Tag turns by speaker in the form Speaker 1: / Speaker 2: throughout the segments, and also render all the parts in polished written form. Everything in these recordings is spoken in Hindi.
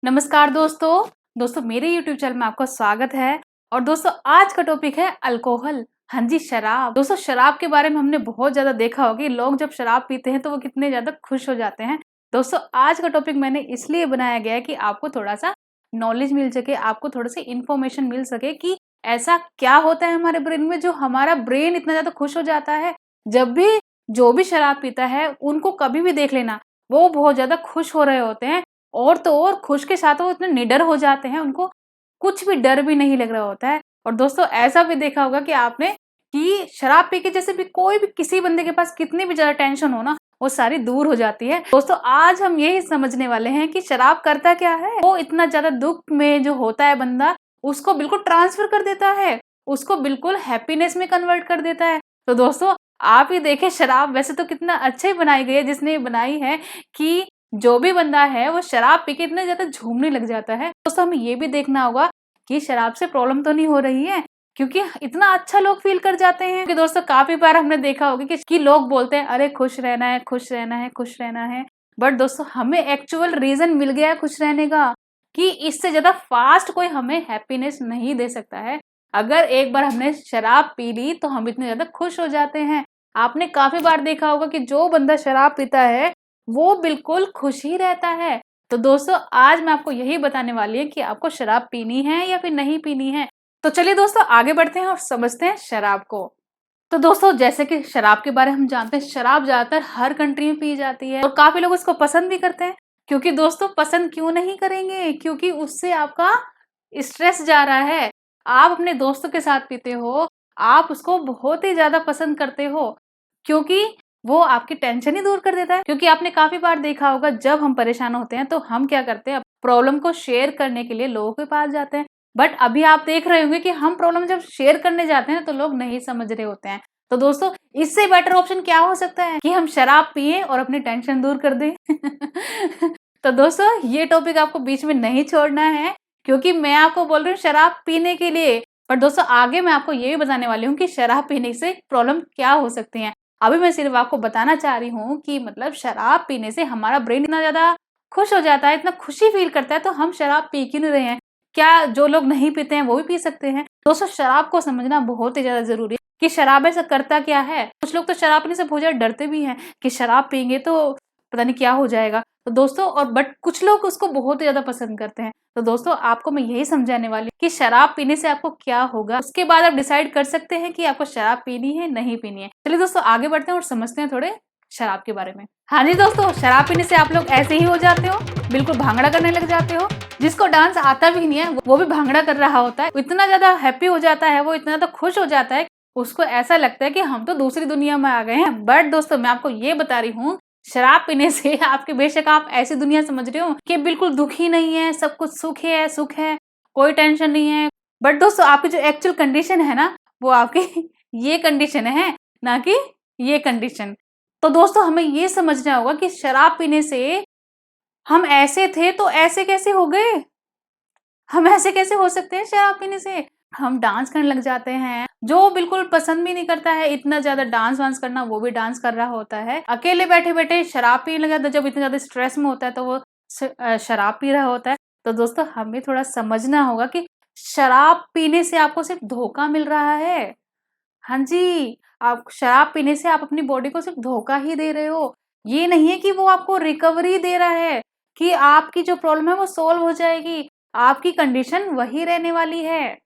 Speaker 1: नमस्कार दोस्तों मेरे YouTube चैनल में आपका स्वागत है। और दोस्तों आज का टॉपिक है अल्कोहल। हाँ जी, शराब। दोस्तों शराब के बारे में हमने बहुत ज्यादा देखा होगा कि लोग जब शराब पीते हैं तो वो कितने ज्यादा खुश हो जाते हैं। दोस्तों आज का टॉपिक मैंने इसलिए बनाया गया है कि आपको थोड़ा सा नॉलेज मिल सके, आपको थोड़ा सा इंफॉर्मेशन मिल सके कि ऐसा क्या होता है हमारे ब्रेन में जो हमारा ब्रेन इतना ज्यादा खुश हो जाता है। जब भी जो भी शराब पीता है उनको कभी भी देख लेना, वो बहुत ज्यादा खुश हो रहे होते हैं। और तो और खुश के साथ वो इतने निडर हो जाते हैं, उनको कुछ भी डर भी नहीं लग रहा होता है। और दोस्तों ऐसा भी देखा होगा कि आपने कि शराब पी के जैसे भी कोई भी किसी बंदे के पास कितनी भी ज्यादा टेंशन हो ना, वो सारी दूर हो जाती है। दोस्तों आज हम यही समझने वाले हैं कि शराब करता क्या है। वो इतना ज्यादा दुख में जो होता है बंदा, उसको बिल्कुल ट्रांसफर कर देता है, उसको बिल्कुल हैप्पीनेस में कन्वर्ट कर देता है। तो दोस्तों आप ही देखें, शराब वैसे तो कितना अच्छे बनाई गई है जिसने बनाई है कि जो भी बंदा है वो शराब पी के इतना ज्यादा झूमने लग जाता है। दोस्तों हमें ये भी देखना होगा कि शराब से प्रॉब्लम तो नहीं हो रही है, क्योंकि इतना अच्छा लोग फील कर जाते हैं। कि दोस्तों काफी बार हमने देखा होगा कि लोग बोलते हैं अरे खुश रहना है, खुश रहना है, खुश रहना है। बट दोस्तों हमें एक्चुअल रीजन मिल गया है खुश रहने का, कि इससे ज्यादा फास्ट कोई हमें हैप्पीनेस नहीं दे सकता है। अगर एक बार हमने शराब पी ली तो हम इतने ज्यादा खुश हो जाते हैं। आपने काफी बार देखा होगा कि जो बंदा शराब पीता है वो बिल्कुल खुश ही रहता है। तो दोस्तों आज मैं आपको यही बताने वाली हूँ कि आपको शराब पीनी है या फिर नहीं पीनी है। तो चलिए दोस्तों आगे बढ़ते हैं और समझते हैं शराब को। तो दोस्तों जैसे कि शराब के बारे में हम जानते हैं, शराब ज्यादातर हर कंट्री में पी जाती है और काफी लोग इसको पसंद भी करते हैं। क्योंकि दोस्तों पसंद क्यों नहीं करेंगे, क्योंकि उससे आपका स्ट्रेस जा रहा है। आप अपने दोस्तों के साथ पीते हो, आप उसको बहुत ही ज्यादा पसंद करते हो, क्योंकि वो आपकी टेंशन ही दूर कर देता है। क्योंकि आपने काफी बार देखा होगा जब हम परेशान होते हैं तो हम क्या करते हैं, प्रॉब्लम को शेयर करने के लिए लोगों के पास जाते हैं। बट अभी आप देख रहे होंगे कि हम प्रॉब्लम जब शेयर करने जाते हैं तो लोग नहीं समझ रहे होते हैं। तो दोस्तों इससे बेटर ऑप्शन क्या हो सकता है कि हम शराब पिए और अपनी टेंशन दूर कर दें। तो दोस्तों ये टॉपिक आपको बीच में नहीं छोड़ना है, क्योंकि मैं आपको बोल रही हूँ शराब पीने के लिए। पर दोस्तों आगे मैं आपको ये भी बताने वाली हूँ कि शराब पीने से प्रॉब्लम क्या हो सकती है। अभी मैं सिर्फ आपको बताना चाह रही हूँ कि मतलब शराब पीने से हमारा ब्रेन इतना ज्यादा खुश हो जाता है, इतना खुशी फील करता है, तो हम शराब पी क्यों नहीं रहे हैं। क्या जो लोग नहीं पीते हैं वो भी पी सकते हैं। दोस्तों शराब को समझना बहुत ही ज्यादा जरूरी है कि शराब ऐसा करता क्या है। कुछ लोग तो शराब पीने से बहुत ज्यादा डरते भी हैं कि शराब पियेंगे तो पता नहीं क्या हो जाएगा। तो दोस्तों और बट कुछ लोग उसको बहुत ही ज्यादा पसंद करते हैं। तो दोस्तों आपको मैं यही समझाने वाली कि शराब पीने से आपको क्या होगा, उसके बाद आप डिसाइड कर सकते हैं कि आपको शराब पीनी है नहीं पीनी है। चलिए दोस्तों आगे बढ़ते हैं और समझते हैं थोड़े शराब के बारे में। हाँ जी दोस्तों, शराब पीने से आप लोग ऐसे ही हो जाते हो, बिल्कुल भांगड़ा करने लग जाते हो। जिसको डांस आता भी नहीं है वो भी भांगड़ा कर रहा होता है। इतना ज्यादा हैप्पी हो जाता है, वो इतना ज्यादा खुश हो जाता है, उसको ऐसा लगता है कि हम तो दूसरी दुनिया में आ गए हैं। बट दोस्तों मैं आपको ये बता रही हूँ, शराब पीने से आपके बेशक आप ऐसी दुनिया समझ रहे हो कि बिल्कुल दुख ही नहीं है, सब कुछ सुख है, कोई टेंशन नहीं है। बट दोस्तों आपकी जो एक्चुअल कंडीशन है ना, वो आपकी ये कंडीशन है, ना कि ये कंडीशन। तो दोस्तों हमें ये समझना होगा कि शराब पीने से हम ऐसे थे तो ऐसे कैसे हो गए, हम ऐसे कैसे हो सकते हैं शराब पीने से। हम डांस करने लग जाते हैं, जो बिल्कुल पसंद भी नहीं करता है इतना ज्यादा डांस वांस करना, वो भी डांस कर रहा होता है। अकेले बैठे बैठे शराब पीने लग जाता है, जब इतना ज्यादा स्ट्रेस में होता है तो वो शराब पी रहा होता है। तो दोस्तों हमें थोड़ा समझना होगा कि शराब पीने से आपको सिर्फ धोखा मिल रहा है। हाँ जी, आप शराब पीने से आप अपनी बॉडी को सिर्फ धोखा ही दे रहे हो। ये नहीं है कि वो आपको रिकवरी दे रहा है, कि आपकी जो प्रॉब्लम है वो सॉल्व हो जाएगी, आपकी कंडीशन वही रहने वाली है।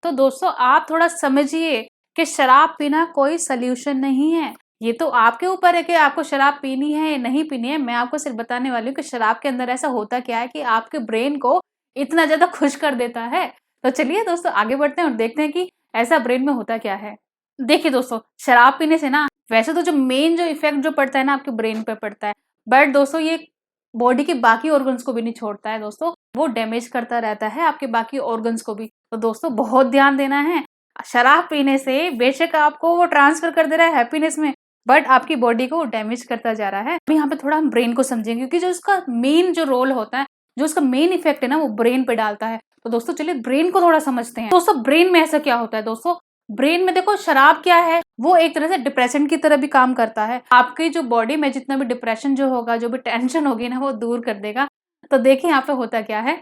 Speaker 1: तो दोस्तों आप थोड़ा समझिए कि शराब पीना कोई सल्यूशन नहीं है। ये तो आपके ऊपर है कि आपको शराब पीनी है या नहीं पीनी है। मैं आपको सिर्फ बताने वाली हूँ कि शराब के अंदर ऐसा होता क्या है कि आपके ब्रेन को इतना ज्यादा खुश कर देता है। तो चलिए दोस्तों आगे बढ़ते हैं और देखते हैं कि ऐसा ब्रेन में होता क्या है। देखिए दोस्तों शराब पीने से ना वैसे तो जो मेन जो इफेक्ट जो पड़ता है ना आपके ब्रेन पे पड़ता है, बट दोस्तों ये बॉडी के बाकी ऑर्गन्स को भी नहीं छोड़ता है। दोस्तों वो डैमेज करता रहता है आपके बाकी ऑर्गन्स को भी। तो दोस्तों बहुत ध्यान देना है। शराब पीने से बेशक आपको वो ट्रांसफर कर दे रहा है हैप्पीनेस में, बट आपकी बॉडी को वो डैमेज करता जा रहा है। अभी यहाँ पे थोड़ा हम ब्रेन को समझेंगे, क्योंकि जो उसका मेन जो रोल होता है, जो उसका मेन इफेक्ट है ना, वो ब्रेन पे डालता है। तो दोस्तों चलिए ब्रेन को थोड़ा समझते हैं। दोस्तों ब्रेन में ऐसा क्या होता है, दोस्तों ब्रेन में देखो शराब क्या है, वो एक तरह से डिप्रेशन की तरह भी काम करता है। आपकी जो बॉडी में जितना भी डिप्रेशन जो होगा, जो भी टेंशन होगी ना, वो दूर कर देगा। तो देखिए यहाँ पे होता क्या है,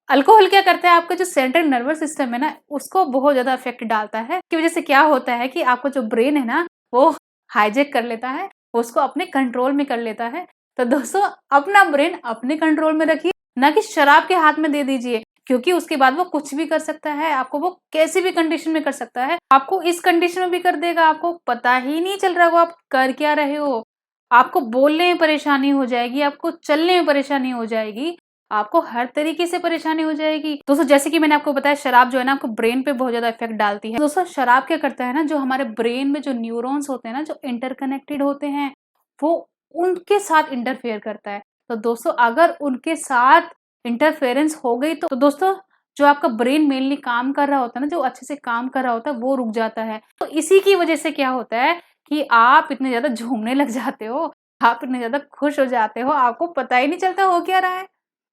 Speaker 1: अल्कोहल क्या करता है, आपका जो सेंट्रल नर्वस सिस्टम है ना, उसको बहुत ज़्यादा इफ़ेक्ट डालता है। इसकी वज़ह से क्या होता है कि आपका जो ब्रेन है ना, वो हाइजैक कर लेता है, उसको अपने कंट्रोल में कर लेता है। तो दोस्तों अपना ब्रेन अपने कंट्रोल में रखिए, ना कि शराब के हाथ में दे दीजिए, क्योंकि उसके बाद वो कुछ भी कर सकता है, आपको वो कैसी भी कंडीशन में कर सकता है। आपको इस कंडीशन में भी कर देगा, आपको पता ही नहीं चल रहा होगा आप कर क्या रहे हो। आपको बोलने में परेशानी हो जाएगी, आपको चलने में परेशानी हो जाएगी, आपको हर तरीके से परेशानी हो जाएगी। दोस्तों जैसे कि मैंने आपको बताया, शराब जो है ना आपको ब्रेन पे बहुत ज्यादा इफेक्ट डालती है। दोस्तों शराब क्या करता है ना, जो हमारे ब्रेन में जो न्यूरॉन्स होते हैं ना, जो इंटरकनेक्टेड होते हैं, वो उनके साथ इंटरफेयर करता है। तो दोस्तों अगर उनके साथ इंटरफेरेंस हो गई तो दोस्तों जो आपका ब्रेन मेनली काम कर रहा होता है ना, जो अच्छे से काम कर रहा होता है, वो रुक जाता है। तो इसी की वजह से क्या होता है कि आप इतने ज्यादा झूमने लग जाते हो, आप इतने ज्यादा खुश हो जाते हो, आपको पता ही नहीं चलता हो क्या रहा है,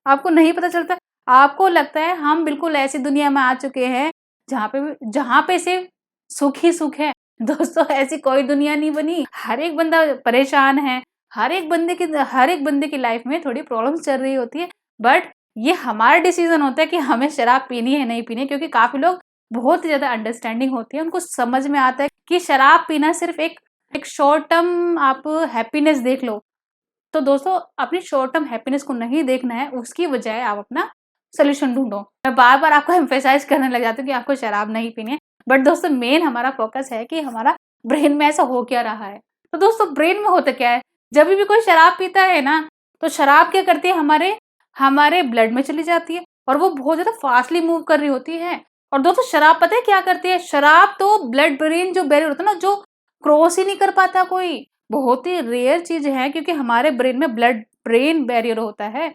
Speaker 1: आपको नहीं पता चलता। आपको लगता है हम बिल्कुल ऐसी दुनिया में आ चुके हैं जहाँ पे सिर्फ सुख ही सुख है। दोस्तों ऐसी कोई दुनिया नहीं बनी, हर एक बंदा परेशान है, हर एक बंदे की लाइफ में थोड़ी प्रॉब्लम्स चल रही होती है। बट ये हमारा डिसीजन होता है कि हमें शराब पीनी है नहीं पीनी है, क्योंकि काफी लोग बहुत ही ज्यादा अंडरस्टैंडिंग होती है, उनको समझ में आता है कि शराब पीना सिर्फ एक शॉर्ट टर्म आप हैप्पीनेस देख लो। तो दोस्तों अपनी शॉर्ट टर्म हैप्पीनेस को नहीं देखना है, उसकी बजाय आप अपना सोल्यूशन ढूंढो। मैं बार बार आपको एम्फेसाइज करने लग जाती हूँ कि आपको शराब नहीं पीनी है, बट दोस्तों मेन हमारा फोकस है कि हमारा ब्रेन में ऐसा हो क्या रहा है। तो दोस्तों ब्रेन में होता क्या है, जब भी कोई शराब पीता है ना, तो शराब क्या करती है, हमारे हमारे ब्लड में चली जाती है और वो बहुत ज्यादा फास्टली मूव कर रही होती है। और दोस्तों शराब पता है क्या करती है, शराब तो ब्लड ब्रेन जो बैरियर होता है ना, जो क्रॉस ही नहीं कर पाता कोई, बहुत ही रेयर चीज है, क्योंकि हमारे ब्रेन में ब्लड ब्रेन बैरियर होता है,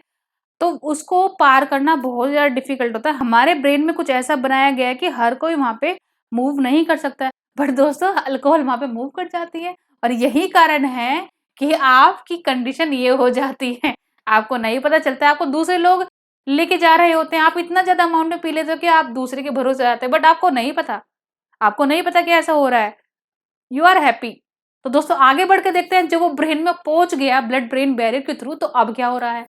Speaker 1: तो उसको पार करना बहुत ज्यादा डिफिकल्ट होता है। हमारे ब्रेन में कुछ ऐसा बनाया गया है कि हर कोई वहां पे मूव नहीं कर सकता है, बट दोस्तों अल्कोहल वहां पे मूव कर जाती है। और यही कारण है कि आपकी कंडीशन ये हो जाती है, आपको नहीं पता चलता है, आपको दूसरे लोग लेके जा रहे होते हैं, आप इतना ज्यादा अमाउंट में पी लेते हो कि आप दूसरे के भरोसे आते हैं, बट आपको नहीं पता कि ऐसा हो रहा है, यू आर हैप्पी। तो दोस्तों आगे बढ़ के देखते हैं, जब वो ब्रेन में पहुंच गया ब्लड ब्रेन बैरियर के थ्रू, तो अब क्या हो रहा है।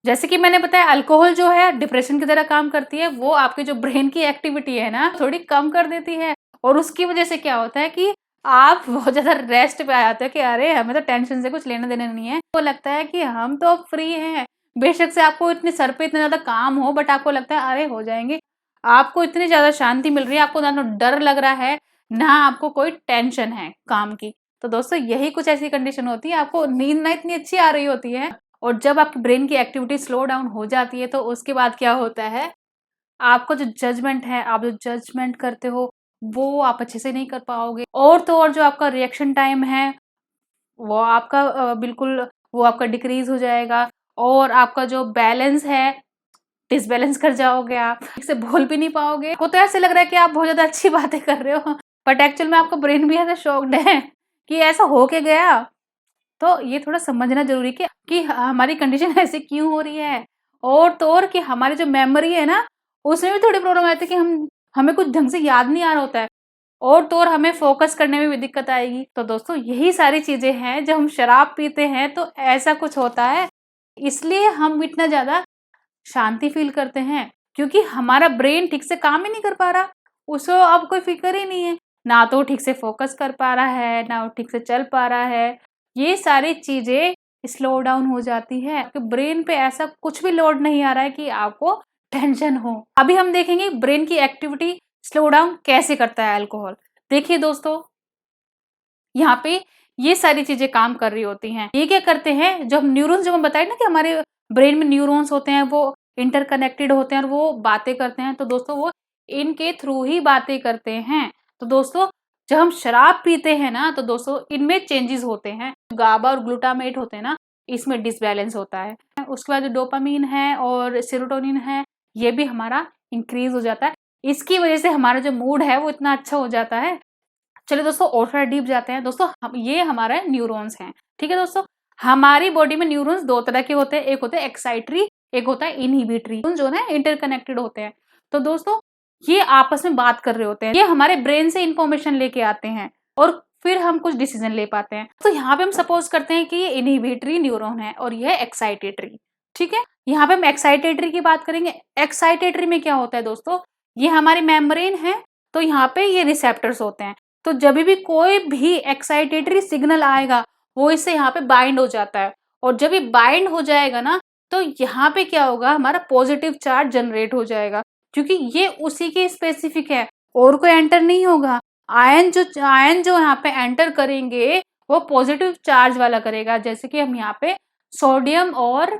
Speaker 1: जैसे कि मैंने बताया, अल्कोहल जो है डिप्रेशन की तरह काम करती है, वो आपके जो ब्रेन की एक्टिविटी है ना थोड़ी कम कर देती है, और उसकी वजह से क्या होता है कि आप बहुत ज्यादा रेस्ट पे आ जाते हो कि अरे हमें तो टेंशन से कुछ लेना देना नहीं है, तो लगता है कि हम तो अब फ्री हैं। बेशक से आपको इतने सर पे इतना ज्यादा काम हो, बट आपको लगता है अरे हो जाएंगे, आपको इतनी ज्यादा शांति मिल रही है, आपको ना तो डर लग रहा है, ना आपको कोई टेंशन है काम की। तो दोस्तों यही कुछ ऐसी कंडीशन होती है, आपको नींद ना इतनी अच्छी आ रही होती है, और जब आपकी ब्रेन की एक्टिविटी स्लो डाउन हो जाती है, तो उसके बाद क्या होता है, आपका जो जजमेंट है, आप जो जजमेंट करते हो वो आप अच्छे से नहीं कर पाओगे, और तो और जो आपका रिएक्शन टाइम है वो आपका बिल्कुल वो आपका डिक्रीज हो जाएगा, और आपका जो बैलेंस है डिसबैलेंस कर जाओगे, आप ठीक से बोल भी नहीं पाओगे, आपको तो ऐसे लग रहा है कि आप बहुत ज्यादा अच्छी बातें कर रहे हो, बट एक्चुअल में आपका ब्रेन भी ऐसा शॉक्ड है कि ऐसा हो के गया। तो ये थोड़ा समझना जरूरी कि हमारी कंडीशन ऐसे क्यों हो रही है, और तो और कि हमारी जो मेमोरी है ना, उसमें भी थोड़ी प्रॉब्लम आती है कि हम हमें कुछ ढंग से याद नहीं आ रहा होता है, और तो और हमें फोकस करने में भी दिक्कत आएगी। तो दोस्तों यही सारी चीजें हैं, जब हम शराब पीते हैं तो ऐसा कुछ होता है, इसलिए हम इतना ज्यादा शांति फील करते हैं, क्योंकि हमारा ब्रेन ठीक से काम ही नहीं कर पा रहा, उसको अब कोई फिक्र ही नहीं है, ना तो ठीक से फोकस कर पा रहा है, ना वो ठीक से चल पा रहा है, ये सारी चीजें स्लो डाउन हो जाती है, आपके ब्रेन पे ऐसा कुछ भी लोड नहीं आ रहा है कि आपको टेंशन हो। अभी हम देखेंगे ब्रेन की एक्टिविटी स्लो डाउन कैसे करता है अल्कोहल। देखिए दोस्तों, यहाँ पे ये सारी चीजें काम कर रही होती हैं, ये क्या करते हैं, जो हम न्यूरॉन्स, जो हम बताए ना कि हमारे ब्रेन में न्यूरॉन्स होते हैं, वो इंटरकनेक्टेड होते हैं और वो बातें करते हैं, तो दोस्तों वो इनके थ्रू ही बातें करते हैं। तो दोस्तों जब हम शराब पीते हैं ना, तो दोस्तों इनमें चेंजेस होते हैं, गाबा और ग्लूटामेट होते हैं ना, इसमें डिसबैलेंस होता है। उसके बाद जो डोपामीन है और सेरोटोनिन है, ये भी हमारा इंक्रीज हो जाता है, इसकी वजह से हमारा जो मूड है वो इतना अच्छा हो जाता है। चलिए दोस्तों और थोड़ा डीप जाते हैं। दोस्तों ये हमारे न्यूरॉन्स हैं, ठीक है दोस्तों। हमारी बॉडी में न्यूरॉन्स दो तरह के होते हैं, एक होता है एक्साइटरी, एक होता है इनहिबिटरी, जो है इंटरकनेक्टेड होते हैं। तो दोस्तों ये आपस में बात कर रहे होते हैं, ये हमारे ब्रेन से इंफॉर्मेशन लेके आते हैं और फिर हम कुछ डिसीजन ले पाते हैं। तो यहाँ पे हम सपोज करते हैं कि ये इनहिबिटरी न्यूरॉन है और ये एक्साइटेटरी। ठीक है। यहाँ पे हम एक्साइटेटरी की बात करेंगे। एक्साइटेटरी में क्या होता है दोस्तों, ये हमारी मेम्ब्रेन है, तो यहाँ पे ये रिसेप्टर्स होते हैं। तो जब भी कोई भी एक्साइटेटरी सिग्नल आएगा वो इससे यहाँ पे बाइंड हो जाता है, और जब ये बाइंड हो जाएगा ना तो यहाँ पे क्या होगा, हमारा पॉजिटिव चार्ज जनरेट हो जाएगा, क्योंकि ये उसी के स्पेसिफिक है, और कोई एंटर नहीं होगा। आयन जो यहाँ पे एंटर करेंगे वो पॉजिटिव चार्ज वाला करेगा। जैसे कि हम यहाँ पे सोडियम और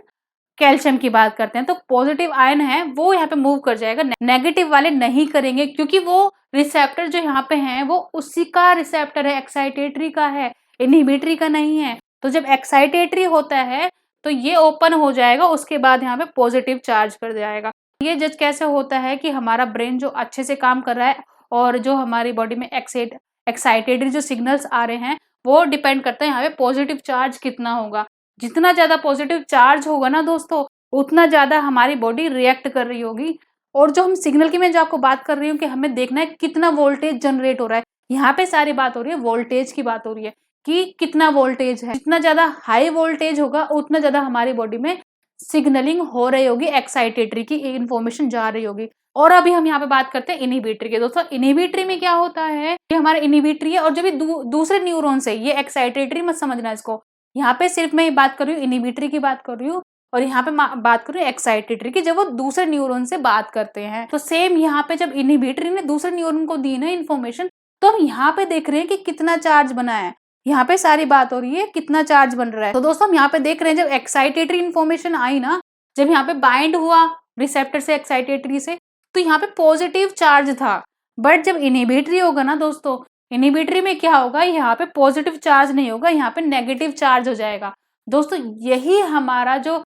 Speaker 1: कैल्शियम की बात करते हैं, तो पॉजिटिव आयन है वो यहाँ पे मूव कर जाएगा, नेगेटिव वाले नहीं करेंगे, क्योंकि वो रिसेप्टर जो यहाँ पे हैं वो उसी का रिसेप्टर है, एक्साइटेटरी का है, इनहिबिटरी का नहीं है। तो जब एक्साइटेटरी होता है तो ये ओपन हो जाएगा, उसके बाद यहाँ पे पॉजिटिव चार्ज कर जाएगा। ये जज कैसे होता है कि हमारा ब्रेन जो अच्छे से काम कर रहा है और जो हमारी बॉडी में एक्साइटेटरी जो सिग्नल्स आ रहे हैं वो डिपेंड करता है यहाँ पे पॉजिटिव चार्ज कितना होगा। जितना ज्यादा पॉजिटिव चार्ज होगा ना दोस्तों, उतना ज्यादा हमारी बॉडी रिएक्ट कर रही होगी। और जो हम सिग्नल की मैं जो आपको बात कर रही हूँ कि हमें देखना है कितना वोल्टेज जनरेट हो रहा है, यहाँ पे सारी बात हो रही है वोल्टेज की बात हो रही है कि कितना वोल्टेज है। जितना ज्यादा हाई वोल्टेज होगा उतना ज्यादा हमारी बॉडी में सिग्नलिंग हो रही होगी, एक्साइटेटरी की इंफॉर्मेशन जा रही होगी। और अभी हम यहाँ पे बात करते हैं इनहिबिटरी के। दोस्तों इनहिबिटरी में क्या होता है, ये हमारा इनहिबिटरी है, और जब ये दूसरे न्यूरॉन से, ये एक्साइटेटरी मत समझना इसको, यहाँ पे सिर्फ मैं बात कर रही हूँ इनहिबिटरी की बात कर रही हूँ, और यहाँ पे बात कर रही हूँ एक्साइटेटरी की, जब वो दूसरे न्यूरॉन से बात करते हैं। तो सेम यहाँ पे जब इनहिबिटरी ने दूसरे न्यूरॉन को दी ना इन्फॉर्मेशन, तो हम यहाँ पे देख रहे हैं कि कितना चार्ज बना है, यहाँ पे सारी बात हो रही है कितना चार्ज बन रहा है। तो दोस्तों हम यहाँ पे देख रहे हैं जब एक्साइटेटरी इन्फॉर्मेशन आई ना, जब यहाँ पे बाइंड हुआ रिसेप्टर से एक्साइटेटरी से, तो यहाँ पे पॉजिटिव चार्ज था। बट जब इनहिबिटरी होगा ना दोस्तों, इनहिबिटरी में क्या होगा, यहाँ पे पॉजिटिव चार्ज नहीं होगा, यहाँ पे नेगेटिव चार्ज हो जाएगा। दोस्तों यही हमारा जो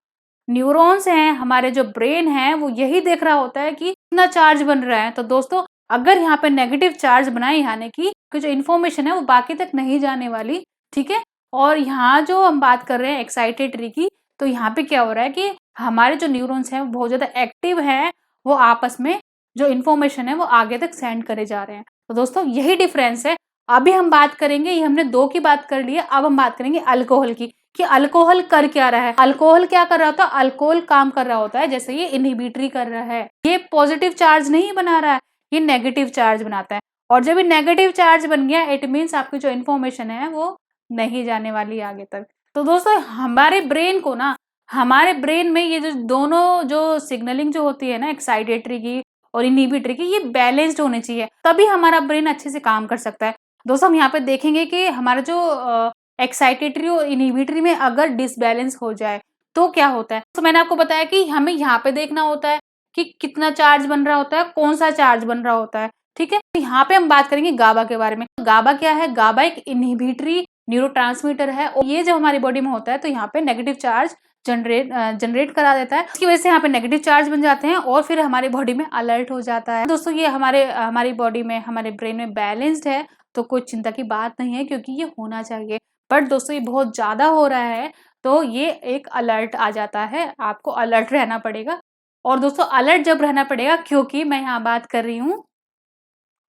Speaker 1: न्यूरॉन्स हैं, हमारे जो ब्रेन है, वो यही देख रहा होता है कि कितना चार्ज बन रहा है। तो दोस्तों अगर यहाँ पे नेगेटिव चार्ज बनाए, यानी कि जो इन्फॉर्मेशन है वो बाकी तक नहीं जाने वाली, ठीक है। और यहाँ जो हम बात कर रहे हैं एक्साइटेटरी की, तो यहाँ पे क्या हो रहा है कि हमारे जो न्यूरॉन्स हैं वो बहुत ज्यादा एक्टिव हैं, वो आपस में जो इन्फॉर्मेशन है वो आगे तक सेंड करे जा रहे हैं। तो दोस्तों यही डिफरेंस है। अभी हम बात करेंगे, ये हमने दो की बात कर ली है, अब हम बात करेंगे अल्कोहल की, कि अल्कोहल कर क्या रहा है। अल्कोहल क्या कर रहा होता है, अल्कोहल काम कर रहा होता है जैसे ये इनहिबिटरी कर रहा है, ये पॉजिटिव चार्ज नहीं बना रहा है, ये नेगेटिव चार्ज बनाता है। और जब ये नेगेटिव चार्ज बन गया, इट मीन्स आपकी जो इन्फॉर्मेशन है वो नहीं जाने वाली आगे तक। तो दोस्तों हमारे ब्रेन को ना, हमारे ब्रेन में ये जो दोनों जो सिग्नलिंग जो होती है ना, एक्साइटेटरी की और इनहिबिटरी की, ये बैलेंस्ड होनी चाहिए, तभी हमारा ब्रेन अच्छे से काम कर सकता है। दोस्तों हम यहाँ पे देखेंगे कि हमारा जो एक्साइटेटरी और इनहिबिटरी में अगर डिसबैलेंस हो जाए तो क्या होता है। तो मैंने आपको बताया कि हमें यहाँ पे देखना होता है कि कितना चार्ज बन रहा होता है, कौन सा चार्ज बन रहा होता है, ठीक है। तो यहाँ पे हम बात करेंगे गाबा के बारे में। गाबा क्या है, गाबा एक इनहिबिटरी न्यूरोट्रांसमीटर है, और ये जब हमारी बॉडी में होता है तो यहाँ पे नेगेटिव चार्ज जनरेट करा देता है। इसकी वजह से यहाँ पे नेगेटिव चार्ज बन जाते हैं और फिर हमारी बॉडी में अलर्ट हो जाता है। दोस्तों ये हमारी बॉडी में, हमारे ब्रेन में बैलेंस्ड है, तो कोई चिंता की बात नहीं है, क्योंकि ये होना चाहिए। बट दोस्तों ये बहुत ज्यादा हो रहा है तो ये एक अलर्ट आ जाता है, आपको अलर्ट रहना पड़ेगा। और दोस्तों अलर्ट जब रहना पड़ेगा, क्योंकि मैं यहाँ बात कर रही हूँ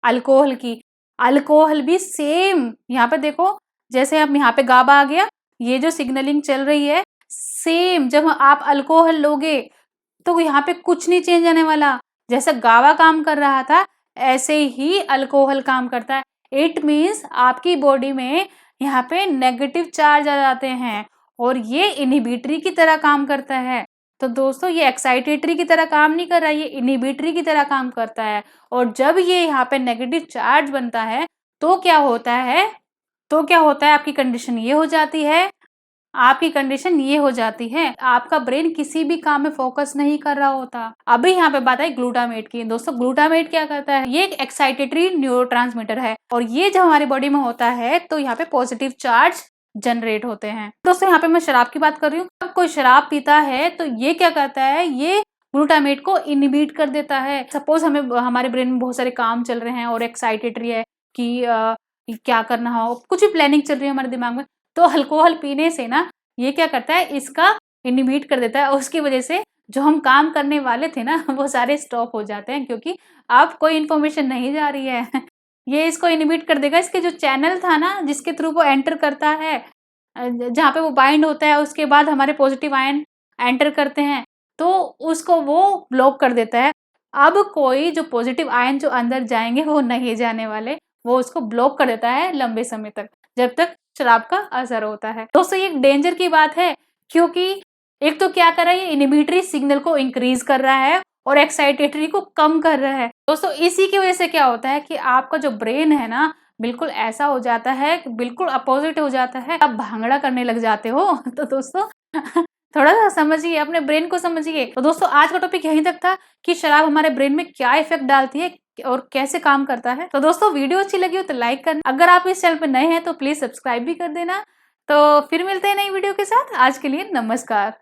Speaker 1: अल्कोहल की। अल्कोहल भी सेम, यहाँ पे देखो, जैसे अब यहाँ पे गाबा आ गया, ये जो सिग्नलिंग चल रही है सेम, जब आप अल्कोहल लोगे तो यहाँ पे कुछ नहीं चेंज आने वाला। जैसे गाबा काम कर रहा था ऐसे ही अल्कोहल काम करता है। इट मीन्स आपकी बॉडी में यहाँ पे नेगेटिव चार्ज आ जाते हैं, और ये इनहिबिटरी की तरह काम करता है। तो दोस्तों ये एक्साइटेटरी की तरह काम नहीं कर रहा, ये इनहिबिटरी की तरह काम करता है। और जब ये यहाँ पे नेगेटिव चार्ज बनता है तो क्या होता है, आपकी कंडीशन ये हो जाती है, आपका ब्रेन किसी भी काम में फोकस नहीं कर रहा होता। अभी यहाँ पे बात है ग्लूटामेट की। दोस्तों ग्लूटामेट क्या करता है, ये एक एक्साइटेटरी न्यूरोट्रांसमीटर है, और ये जब हमारी बॉडी में होता है तो यहाँ पे पॉजिटिव चार्ज जनरेट होते हैं। दोस्तों यहाँ पे मैं शराब की बात कर रही हूँ। जब कोई शराब पीता है तो ये क्या करता है, ये ग्लूटामेट को इनहिबिट कर देता है। सपोज हमारे ब्रेन में बहुत सारे काम चल रहे हैं और एक्साइटेटरी है कि क्या करना हो, कुछ भी प्लानिंग चल रही है हमारे दिमाग में, तो अल्कोहल पीने से ना ये क्या करता है, इसका इनहिबिट कर देता है। उसकी वजह से जो हम काम करने वाले थे ना वो सारे स्टॉप हो जाते हैं, क्योंकि अब कोई इन्फॉर्मेशन नहीं जा रही है। ये इसको इनहिबिट कर देगा। इसके जो चैनल था ना जिसके थ्रू वो एंटर करता है, जहाँ पे वो बाइंड होता है, उसके बाद हमारे पॉजिटिव आयन एंटर करते हैं तो उसको वो ब्लॉक कर देता है। अब कोई जो पॉजिटिव आयन जो अंदर जाएंगे वो नहीं जाने वाले, वो उसको ब्लॉक कर देता है लंबे समय तक, जब तक शराब का असर होता है। दोस्तों ये एक डेंजर की बात है, क्योंकि एक तो क्या कर रहा है, ये इनहिबिटरी सिग्नल को इंक्रीज कर रहा है और एक्साइटेटरी को कम कर रहा है। दोस्तों इसी की वजह से क्या होता है कि आपका जो ब्रेन है ना, बिल्कुल ऐसा हो जाता है, बिल्कुल अपोजिट हो जाता है, आप भांगड़ा करने लग जाते हो। तो दोस्तों थोड़ा सा समझिए, अपने ब्रेन को समझिए। तो दोस्तों आज का टॉपिक यहीं तक था कि शराब हमारे ब्रेन में क्या इफेक्ट डालती है और कैसे काम करता है। तो दोस्तों वीडियो अच्छी लगी हो तो लाइक करना, अगर आप इस चैनल पे नए हैं तो प्लीज सब्सक्राइब भी कर देना। तो फिर मिलते हैं नई वीडियो के साथ, आज के लिए नमस्कार।